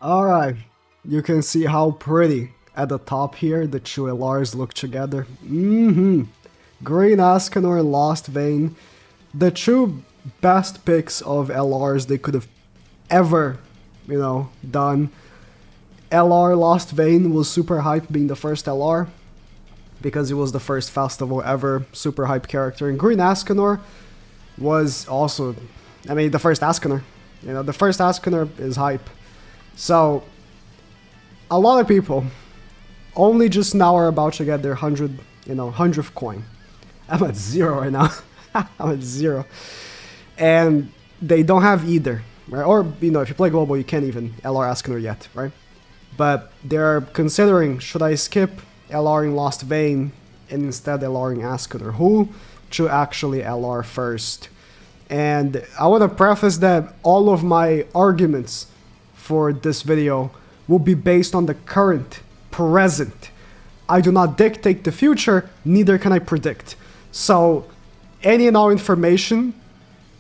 Alright, you can see how pretty at the top here the two LRs look together. Green Escanor and Lost Vein, the two best picks of LRs they could have ever, done. LR Lost Vein was super hype being the first LR, because it was the first festival ever super hype character. And Green Escanor was also, the first Escanor. The first Escanor is hype. So, a lot of people only just now are about to get their 100th coin. I'm at 0 right now. I'm at 0. And they don't have either, right? Or, if you play global, you can't even LR Escanor yet, right? But they're considering, should I skip LRing Lost Vein and instead LRing Escanor? Who should actually LR first? And I want to preface that all of my arguments for this video will be based on the current, present. I do not dictate the future, neither can I predict. So, any and all information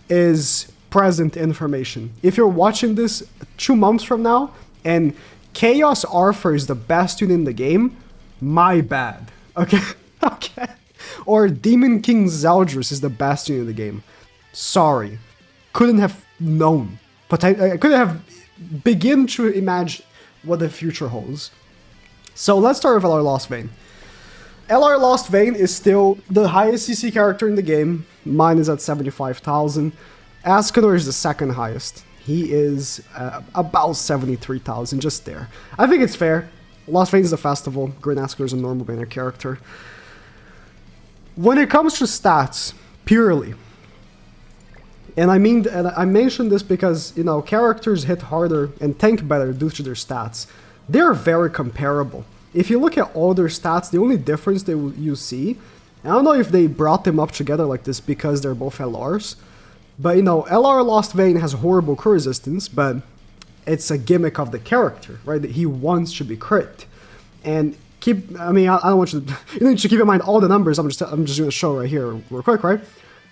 is present information. If you're watching this 2 months from now, and Chaos Arthur is the best unit in the game, my bad. Okay? Okay. Or Demon King Zeldris is the best unit in the game. Sorry. Couldn't have known. I couldn't have begin to imagine what the future holds. So let's start with LR Lost Vein. LR Lost Vein is still the highest CC character in the game. Mine is at 75,000. Escanor is the second highest. He is about 73,000, just there. I think it's fair. Lost Vein is a festival. Green Escanor is a normal banner character. When it comes to stats, purely, and I mentioned this because, characters hit harder and tank better due to their stats. They're very comparable. If you look at all their stats, the only difference you see, I don't know if they brought them up together like this because they're both LRs, but LR Lost Vein has horrible crit resistance, but it's a gimmick of the character, right? That he wants to be crit. And I don't want you to, you need to keep in mind all the numbers I'm just going to show right here real quick, right?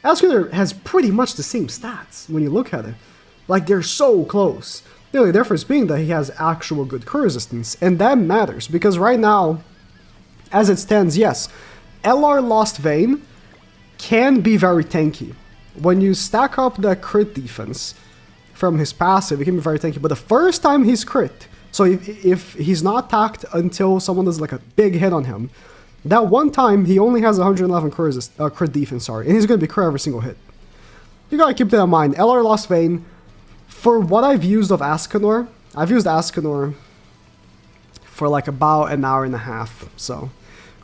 Escanor has pretty much the same stats when you look at it. Like, they're so close. The only difference being that he has actual good crit resistance, and that matters, because right now, as it stands, yes, LR Lost Vein can be very tanky. When you stack up the crit defense from his passive, it can be very tanky, but the first time he's crit, so if he's not attacked until someone does like a big hit on him, that one time, he only has 111 crit defense, and he's going to be crit every single hit. You gotta keep that in mind. LR Lost Vein, for what I've used of Escanor, I've used Escanor for like about an hour and a half, so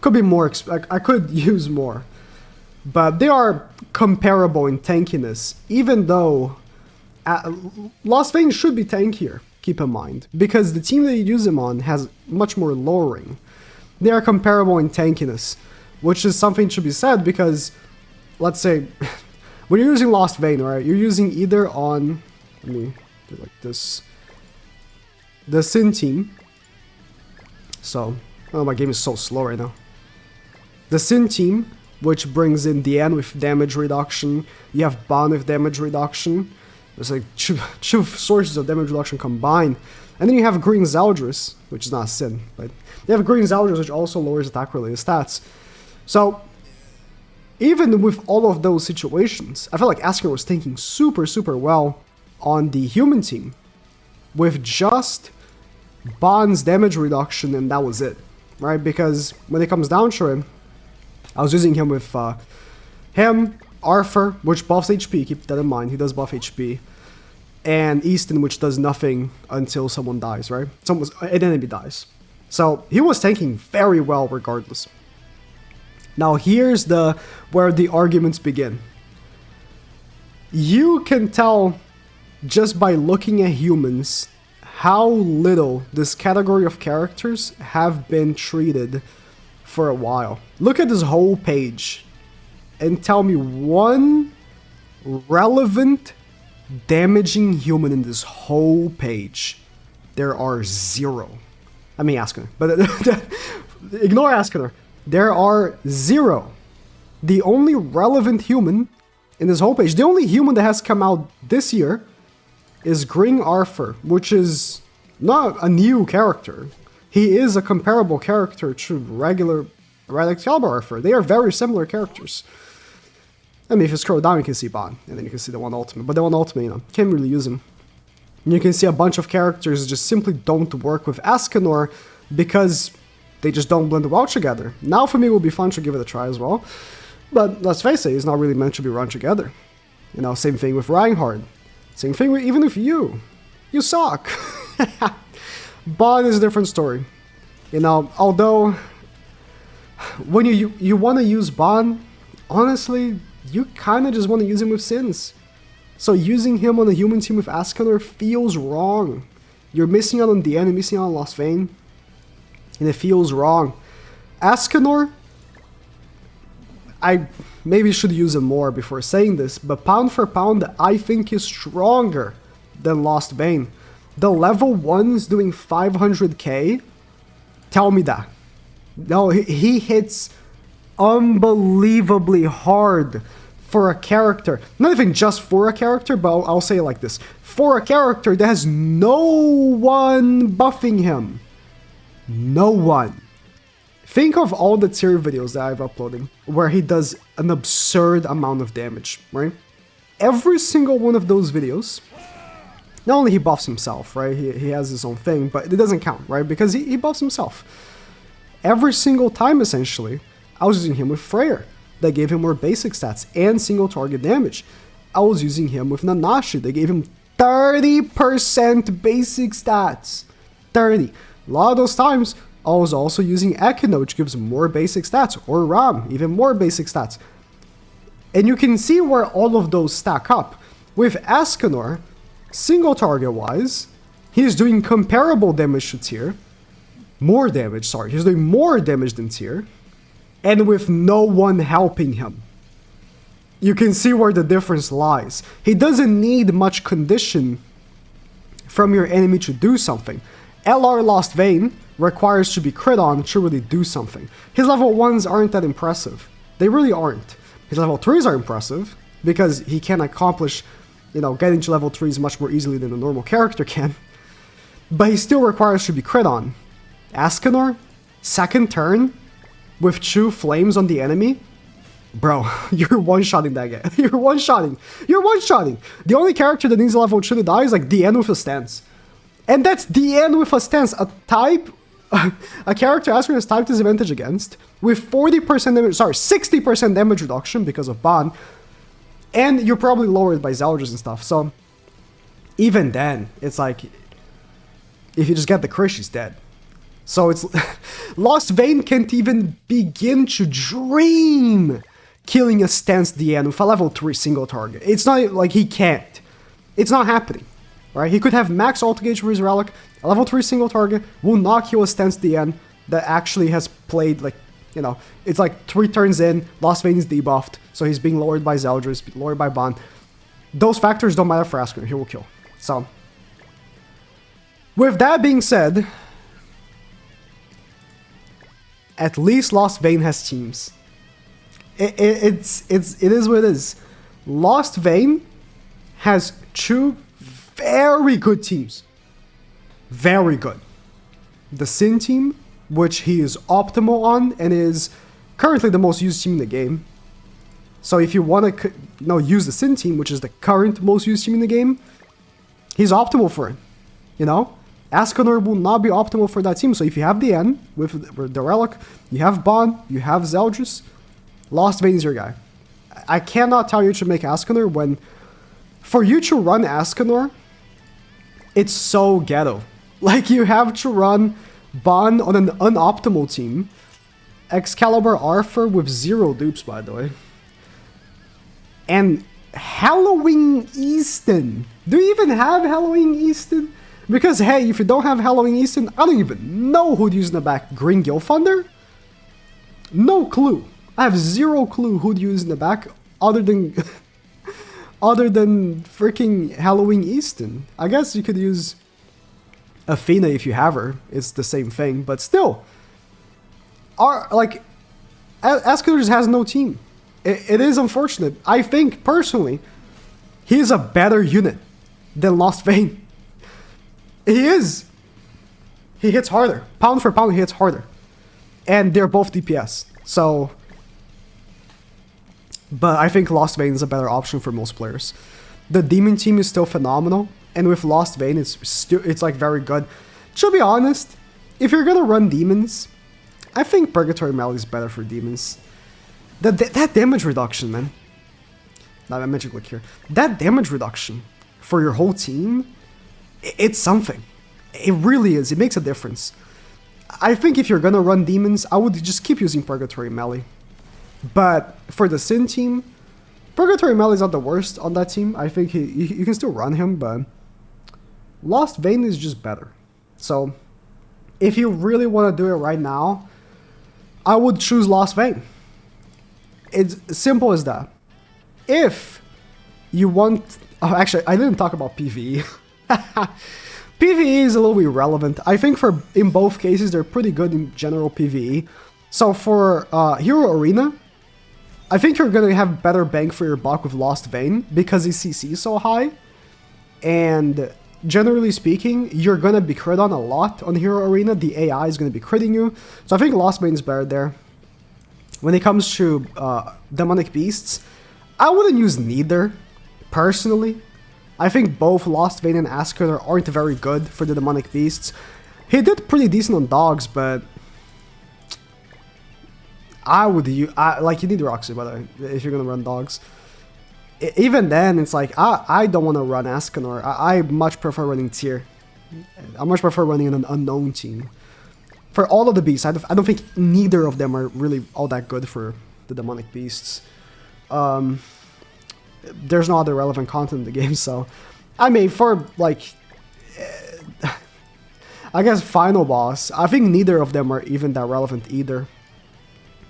could be more, I could use more. But they are comparable in tankiness, even though Lost Vein should be tankier, keep in mind, because the team that you use him on has much more lowering. They are comparable in tankiness, which is something to be said because, let's say, when you're using Lost Vein, right, you're using either on, let me do like this, the Sin team. So, oh, my game is so slow right now. The Sin team, which brings in Diane with damage reduction, you have Ban with damage reduction. There's like two sources of damage reduction combined. And then you have Green Zeldris, which is not a Sin, but you have Green Zeldris, which also lowers attack-related stats. So, even with all of those situations, I feel like Escanor was thinking super, super well on the human team with just Bond's damage reduction, and that was it, right? Because when it comes down to it, I was using him with him, Arthur, which buffs HP, keep that in mind, he does buff HP, and Easton, which does nothing until someone dies, right? An enemy dies. So he was tanking very well regardless. Now here's where the arguments begin. You can tell just by looking at humans how little this category of characters have been treated for a while. Look at this whole page and tell me one relevant damaging human in this whole page. There are 0. I mean Escanor, but ignore Escanor. There are 0. The only relevant human in this whole page, the only human that has come out this year is Green Arthur, which is not a new character. He is a comparable character to regular Red Excalibur Arthur. They are very similar characters. I mean, if you scroll down, you can see Bond, and then you can see the one ultimate. But the one ultimate, you know, can't really use him. And you can see a bunch of characters just simply don't work with Escanor because they just don't blend well together. Now for me it will be fun to give it a try as well. But let's face it, it's not really meant to be run together. You know, same thing with Reinhardt. Same thing with, even with you. You suck. Bond is a different story. You know, although when you want to use Bond, honestly, you kind of just want to use him with Sins. So using him on a human team with Escanor feels wrong. You're missing out on the enemy, missing out on LOSTVAYNE, and it feels wrong. Escanor, I maybe should use him more before saying this, but pound for pound, I think is stronger than LOSTVAYNE. The level 1s doing 500k tell me that. No, he hits unbelievably hard for a character. Not even just for a character, but I'll say it like this. For a character that has no one buffing him. No one. Think of all the tier videos that I've uploaded where he does an absurd amount of damage, right? Every single one of those videos, not only he buffs himself, right? He has his own thing, but it doesn't count, right? Because he buffs himself. Every single time, essentially, I was using him with Freyr. That gave him more basic stats and single target damage. I was using him with Nanashi. They gave him 30% basic stats. 30. A lot of those times, I was also using Ekino, which gives more basic stats. Or Ram, even more basic stats. And you can see where all of those stack up. With Escanor, single target wise, he's doing comparable damage to tier. More damage, sorry. He's doing more damage than tier. And with no one helping him. You can see where the difference lies. He doesn't need much condition from your enemy to do something. LR LOSTVAYNE requires to be crit on to really do something. His level 1s aren't that impressive. They really aren't. His level 3s are impressive because he can accomplish, you know, getting to level 3s much more easily than a normal character can. But he still requires to be crit on. Escanor, second turn, with 2 flames on the enemy, bro, you're one-shotting that guy. You're one-shotting. You're one-shotting. The only character that needs a level 2 to die is like DN with a stance. And that's DN with a stance, a type, a character Escanor has type disadvantage against, with 40% damage, sorry, 60% damage reduction because of Bond, and you're probably lowered by Zeldris and stuff, so even then, it's like, if you just get the crit, she's dead. So it's LOSTVAYNE can't even begin to dream killing a stance DN with a level 3 single target. It's not like he can't. It's not happening, right? He could have max ult gauge for his relic, a level 3 single target, will not kill a stance DN that actually has played, like, you know, it's like 3 turns in, LOSTVAYNE is debuffed, so he's being lowered by Zeldris, lowered by Bond. Those factors don't matter for Escanor, he will kill. So, with that being said, at least LOSTVAYNE has teams. It is what it is. LOSTVAYNE has 2 very good teams. Very good. The Sin team, which he is optimal on and is currently the most used team in the game. So if you want to use the Sin team, which is the current most used team in the game, he's optimal for it. You know? Escanor will not be optimal for that team, so if you have the N with the Relic, you have Bond, you have Zeldris, LOSTVAYNE is your guy. I cannot tell you to make Escanor when, for you to run Escanor, it's so ghetto. Like, you have to run Bond on an unoptimal team, Excalibur Arthur with 0 dupes, by the way, and Halloween Easton. Do you even have Halloween Easton? Because, hey, if you don't have Halloween Easton, I don't even know who'd use in the back. Green Gilthunder? No clue. I have 0 clue who'd use in the back other than other than freaking Halloween Easton. I guess you could use Athena if you have her. It's the same thing, but still. Escanor just has no team. It is unfortunate. I think, personally, he's a better unit than LOSTVAYNE. He is. he hits harder. Pound for pound, he hits harder. And they're both DPS. So, but I think LOSTVAYNE is a better option for most players. The Demon team is still phenomenal, and with LOSTVAYNE, it's like very good. To be honest, if you're gonna run Demons, I think Purgatory Melee is better for Demons. That damage reduction, man. Not a magic click here. That damage reduction for your whole team, it's something. It really is. It makes a difference. I think if you're gonna run Demons, I would just keep using Purgatory Melee. But for the Sin team, Purgatory Melee is not the worst on that team. I think you can still run him, but LOSTVAYNE is just better. So if you really want to do it right now, I would choose LOSTVAYNE. It's simple as that. If you want... Oh, actually, I didn't talk about PvE. PvE is a little irrelevant. I think in both cases, they're pretty good in general PvE. So for Hero Arena, I think you're going to have better bang for your buck with LOSTVAYNE because his CC is so high. And generally speaking, you're going to be crit on a lot on Hero Arena. The AI is going to be critting you. So I think LOSTVAYNE is better there. When it comes to Demonic Beasts, I wouldn't use neither, personally. I think both LOSTVAYNE and ESCANOR aren't very good for the Demonic Beasts. He did pretty decent on dogs, but I would use... like, you need Roxy, by the way, if you're gonna run dogs. Even then, it's like, I don't want to run ESCANOR. I much prefer running Tier. I much prefer running an unknown team. For all of the beasts, I don't think neither of them are really all that good for the Demonic Beasts. There's no other relevant content in the game, so... I mean, for, like... I guess Final Boss, I think neither of them are even that relevant either.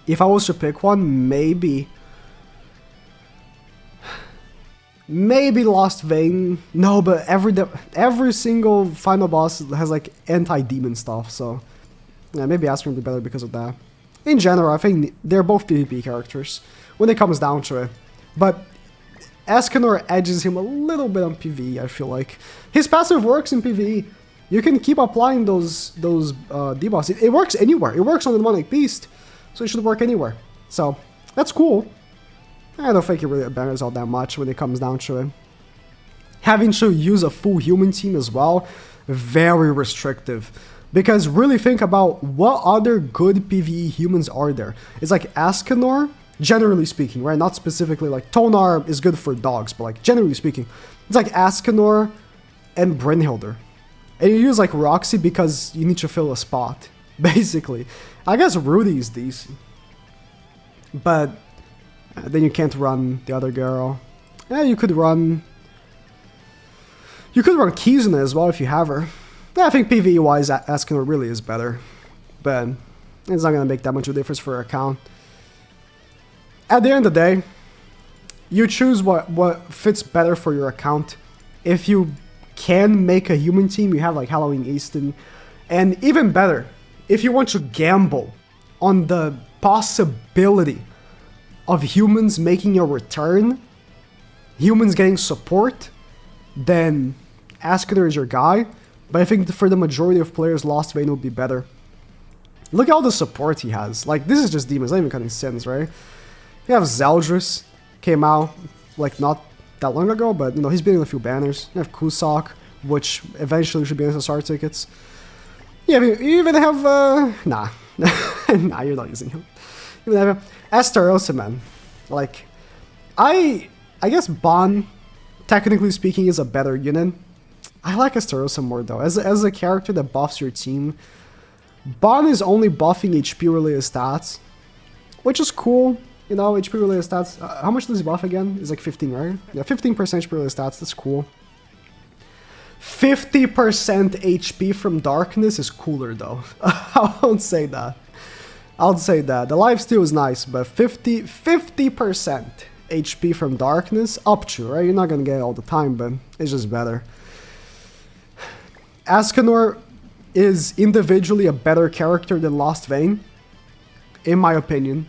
If I was to pick one, maybe LOSTVAYNE. No, but every single Final Boss has, like, anti-demon stuff, so... Yeah, maybe ESCANOR would be better because of that. In general, I think they're both PvP characters, when it comes down to it. But ESCANOR edges him a little bit on PvE, I feel like. His passive works in PvE. You can keep applying those debuffs. It works anywhere. It works on the Demonic Beast, so it should work anywhere. So, that's cool. I don't think it really matters all that much when it comes down to it. Having to use a full human team as well, very restrictive. Because really think about what other good PvE humans are there. It's like ESCANOR, generally speaking, right? Not specifically, like Tonar is good for dogs, but like generally speaking, it's like ESCANOR and Brynhilder. And you use like Roxy because you need to fill a spot, basically. I guess Rudy is decent. But then you can't run the other girl. Yeah, you could run Kizuna as well if you have her. Yeah, I think PvE-wise, ESCANOR really is better. But it's not going to make that much of a difference for your account. At the end of the day, you choose what fits better for your account. If you can make a human team, you have like Halloween Easton. And even better, if you want to gamble on the possibility of humans making a return, humans getting support, then ESCANOR is your guy. But I think for the majority of players, LOSTVAYNE will be better. Look at all the support he has. Like, this is just demons, not even cutting sins, right? You have Zeldris, came out, like, not that long ago, but, you know, he's been in a few banners. You have Kusok, which eventually should be in SSR tickets. Yeah, you even have, nah. Nah, you're not using him. You even have Estarossa, man. Like, I guess Ban, technically speaking, is a better unit. I like Estarossa more though. As a character that buffs your team, Ban is only buffing HP related stats, which is cool. You know, HP related stats. How much does he buff again? It's like 15, right? Yeah, 15% HP related stats. That's cool. 50% HP from darkness is cooler though. I won't say that. I'll say that. The lifesteal is nice, but 50% HP from darkness, up to, right? You're not gonna get it all the time, but it's just better. ESCANOR is individually a better character than LOSTVAYNE, in my opinion.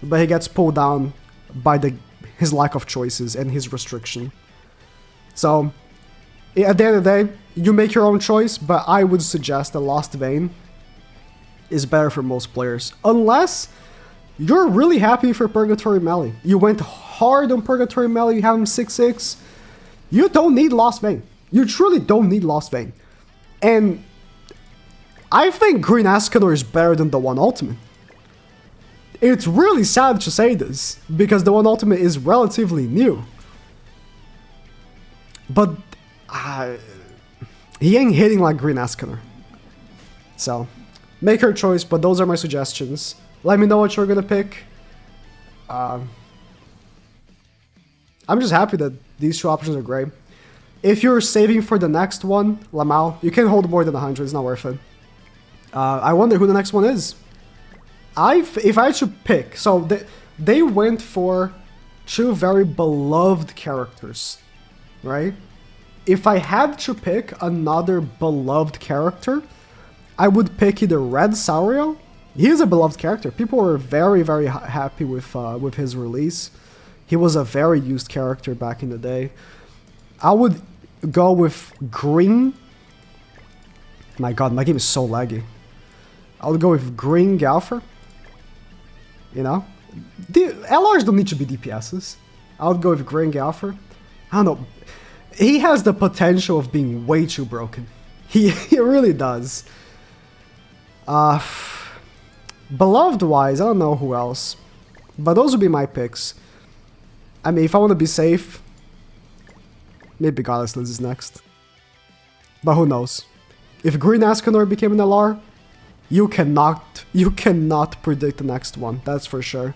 But he gets pulled down by his lack of choices and his restriction. So, at the end of the day, You make your own choice, but I would suggest that Lost Vein is better for most players. Unless you're really happy for Purgatory Melee. You went hard on Purgatory Melee, you have him 6-6. You don't need Lost Vein. You truly don't need Lost Vein. And I think Green Escanor is better than the One Ultimate. It's really sad to say this, because the One Ultimate is relatively new. But he ain't hitting like Green Escanor. So, make your choice, but those are my suggestions. Let me know what you're gonna pick. I'm just happy that these two options are great. If you're saving for the next one, Lamau, you can hold more than 100, it's not worth it. I wonder who the next one is. If I had to pick, so they went for two very beloved characters, right? If I had to pick another beloved character, I would pick either Red Sauriel. He is a beloved character. People were very, very happy with his release. He was a very used character back in the day. I would go with Green. My god, my game is so laggy. I would go with Green Galfer. You know? The LRs don't need to be DPSs. I would go with Green Galfer. I don't know. He has the potential of being way too broken. He really does. Beloved-wise, I don't know who else. But those would be my picks. I mean, if I want to be safe, maybe Goddess Liz is next. But who knows? If Green Escanor became an LR, you cannot predict the next one, that's for sure.